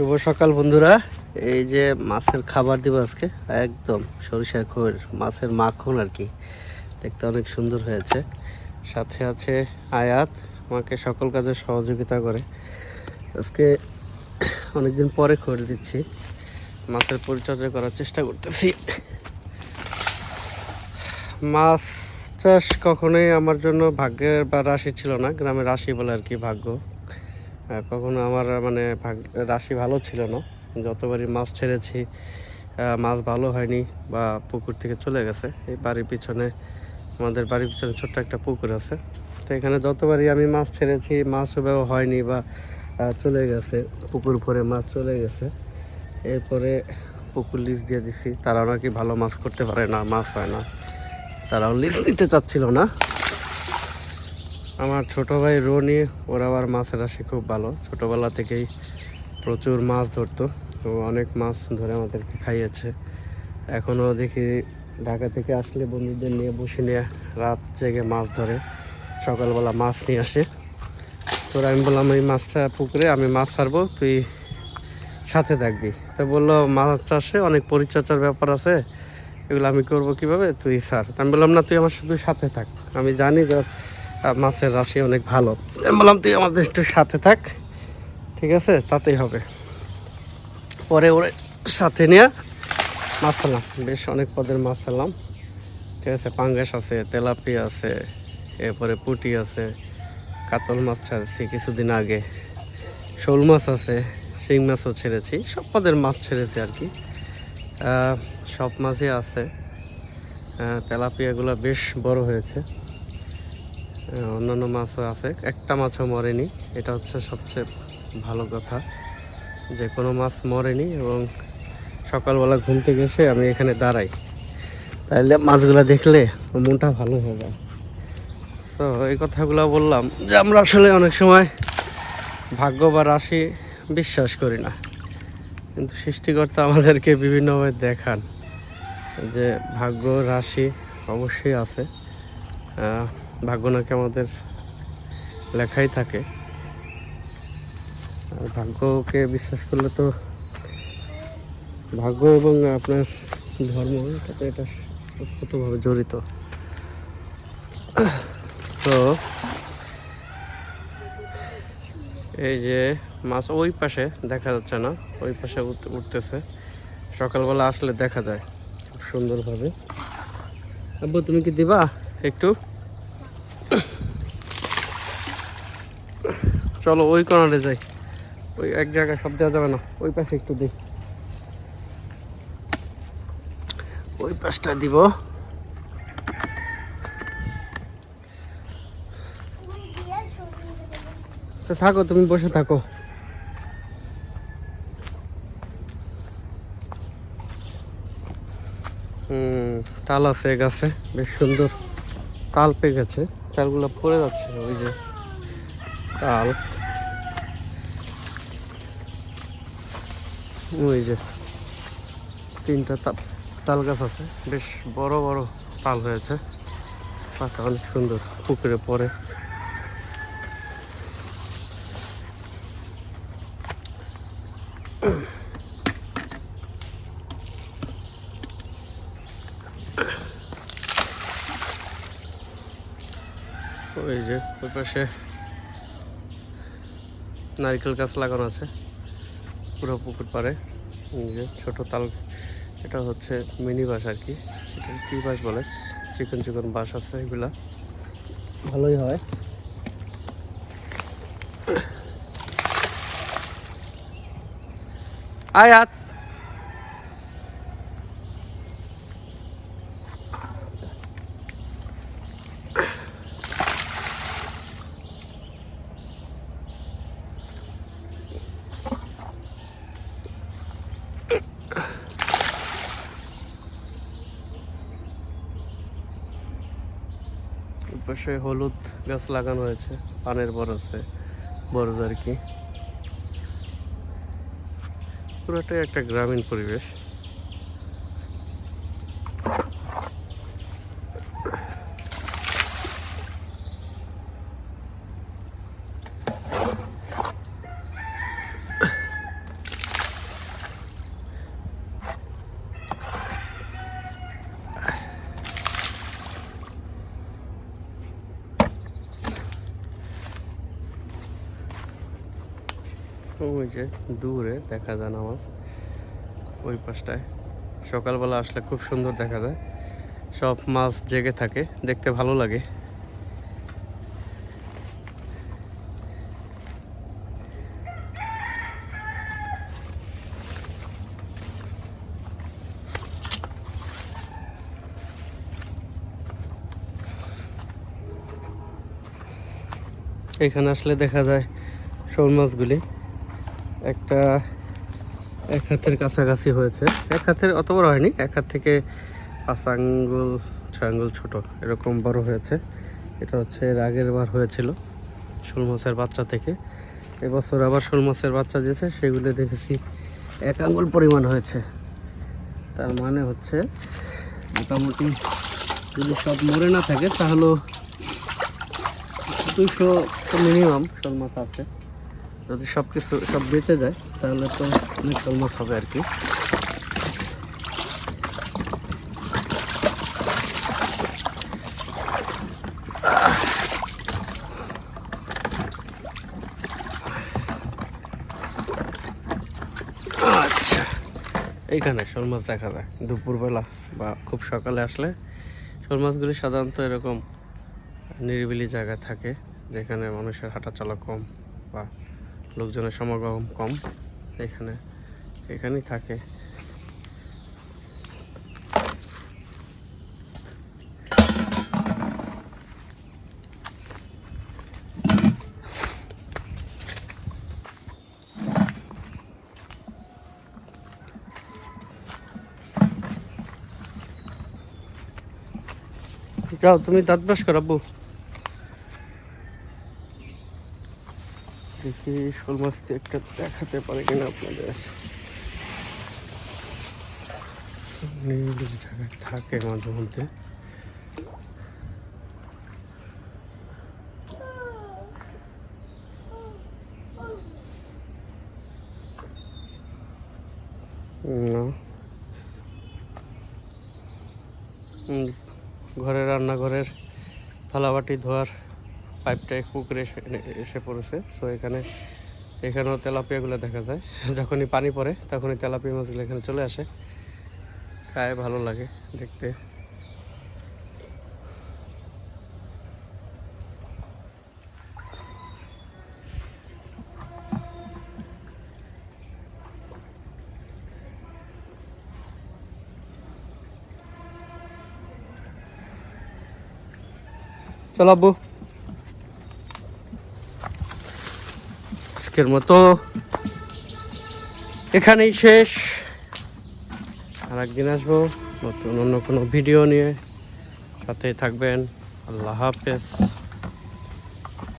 শুভ সকাল বন্ধুরা। এই যে মাছের খাবার দিব আজকে, একদম সরিষার খোল মাছের মাখন আর কি, দেখতে অনেক সুন্দর হয়েছে। সাথে আছে আয়াত, আমাকে সকল কাজে সহযোগিতা করে। আজকে অনেকদিন পরে খোল দিচ্ছি, মাছের পরিচর্যা করার চেষ্টা করতেছি। মাছ চাষ কখনোই আমার জন্য ভাগ্যের বা রাশি ছিল না, গ্রামে রাশি বলে আর কি, ভাগ্য। কখনো আমার মানে রাশি ভালো ছিল না। যতবারই মাছ ছেড়েছি মাছ ভালো হয়নি বা পুকুর থেকে চলে গেছে। এই বাড়ির পিছনে, আমাদের বাড়ির পিছনে ছোট্ট একটা পুকুর আছে, তো এখানে যতবারই আমি মাছ ছেড়েছি মাছ ওভাবে হয়নি বা চলে গেছে, পুকুর ভরে মাছ চলে গেছে। এরপরে পুকুর লিজ দিয়ে দিছি, তারাও নাকি ভালো মাছ করতে পারে না, মাছ হয় না, তারাও লিজ নিতে চাচ্ছিল না। আমার ছোটো ভাই রনি, ওরা আবার মাছের রাশি খুব ভালো, ছোটোবেলা থেকেই প্রচুর মাছ ধরতো, তো অনেক মাছ ধরে আমাদেরকে খাইয়েছে। এখনও দেখি ঢাকা থেকে আসলে বন্ধুদের নিয়ে বসে নিয়ে রাত জেগে মাছ ধরে, সকালবেলা মাছ নিয়ে আসে। তোর আমি বললাম এই মাছটা পুকুরে আমি মাছ ছাড়বো, তুই সাথে থাকবি। তো বললো মাছ চাষে অনেক পরিচর্যার ব্যাপার আছে, এগুলো আমি করবো কীভাবে, তুই ছাড়। আমি বললাম না, তুই আমার শুধু সাথে থাক, আমি জানি যে মাছের রাশি অনেক ভালো। আমি বললাম তুই আমাদের একটু সাথে থাক, ঠিক আছে, তাতেই হবে। পরে ওরে সাথে নিয়ে মাছ ছাড়লাম, বেশ অনেক পদের মাছ ছাড়লাম, ঠিক আছে। পাঙ্গাস আছে, তেলাপিয়া আছে, এরপরে পুঁটি আছে, কাতল মাছ ছাড়ছি কিছুদিন আগে, শোল মাছ আছে, শিং মাছও ছেড়েছি, সব পদের মাছ ছেড়েছি আর কি। সব মাছই আছে। তেলাপিয়াগুলো বেশ বড় হয়েছে, অন্যান্য মাছও আছে, একটা মাছও মরেনি। এটা হচ্ছে সবচেয়ে ভালো কথা, যে কোনো মাছ মরেনি। এবং সকালবেলা ঘুম থেকে এসে আমি এখানে দাঁড়াই, তাইলে মাছগুলো দেখলে মনটা ভালো হয়ে যায়। তো এই কথাগুলো বললাম যে আমরা আসলে অনেক সময় ভাগ্য বা রাশি বিশ্বাস করি না, কিন্তু সৃষ্টিকর্তা আমাদেরকে বিভিন্নভাবে দেখান যে ভাগ্য রাশি অবশ্যই আছে। ভাগ্য নাকি আমাদের লেখাই থাকে, আর ভাগ্যকে বিশ্বাস করলে তো ভাগ্য এবং আপনার ধর্ম সাথে এটা ওতপ্রোতভাবে জড়িত। তো এই যে মাছ ওই পাশে দেখা যাচ্ছে না, ওই পাশে উঠতেছে, সকালবেলা আসলে দেখা যায় খুব সুন্দরভাবে। আব্বু তুমি কি দিবা একটু? চলো ওই কর্নারে যাই, ওই এক জায়গায় সব দেওয়া যাবে না, ওই পাশে একটু দিই, ওই পাশটা দিব। তো থাকো, তুমি বসে থাকো। তাল আছে গাছে, বেশ সুন্দর তাল পেয়ে গেছে, তালগুলো পড়ে যাচ্ছে, ওই যে তাল, ওই যে তিনটা তাল গাছ আছে, বেশ বড় বড় তাল হয়েছে, পাতা অনেক সুন্দর, পুকুরে পড়ে। ওই যে ওই পাশে নারকেল গাছ লাগানো আছে পুরো পুকুর পাড়ে। এই যে ছোট তাল, এটা হচ্ছে মিনি বাঁশ আর কি, এটা কি বাঁশ বলে, চিকন চিকন বাঁশ আছে, এগুলা ভালোই হয়। আয়াত পাশে হলুদ গাছ লাগানো হয়েছে, পানের বরজ আর কি, পুরোটাই একটা গ্রামীণ পরিবেশ। ওই যে দূরে দেখা যায় না মাছ, ওই পাশটায় সকালবেলা আসলে খুব সুন্দর দেখা যায়, সব মাছ জেগে থাকে, দেখতে ভালো লাগে। এখানে আসলে দেখা যায় শোল মাছগুলি একটা এক হাতের কাছাকাছি হয়েছে, এক হাতের অত বড় হয়নি, এক হাত থেকে 5 আঙ্গুল 6 আঙ্গুল ছোট এরকম বড় হয়েছে। এটা হচ্ছে এর আগের বার হয়েছিল শোল মাছের বাচ্চা থেকে, এবছর আবার শোল মাছের বাচ্চা দিয়েছে, সেগুলো দেখেছি 1 আঙ্গুল পরিমাণ হয়েছে। তার মানে হচ্ছে মোটামুটি যদি সব মরে না থাকে তাহলেও 200 তো মিনিমাম শোল মাছ আছে। যদি সব কিছু সব বেঁচে যায় তাহলে তো অনেক শোল মাছ হবে আর কি। আচ্ছা, এইখানে শোল মাছ দেখা যায় দুপুরবেলা বা খুব সকালে আসলে। শোল মাছগুলি সাধারণত এরকম নিরিবিলি জায়গায় থাকে, যেখানে মানুষের হাঁটা চলা কম বা লোকজনের সমাগম কম, এখানেই থাকে। যাও তুমি দাঁত ব্রাশ করাবো। দেখি শোল মাছ একটা দেখাতে পারে কিনা আপনাদের। নিরিবিলি জায়গায় থাকে মাঝে মধ্যে। ঘরের রান্নাঘরের থালাবাটি ধোয়ার পাইপটাই পুকুরে এসে পড়েছে। সো এখানেও তেলাপিয়াগুলো দেখা যায়, যখনই পানি পড়ে তখনই তেলাপিয়া মাছগুলো এখানে চলে আসে, খায়, ভালো লাগে দেখতে। চলো আব্বু, আজকের মতো এখানেই শেষ। আর একদিন আসবো নতুন অন্য কোনো ভিডিও নিয়ে, সাথেই থাকবেন। আল্লাহ হাফেজ।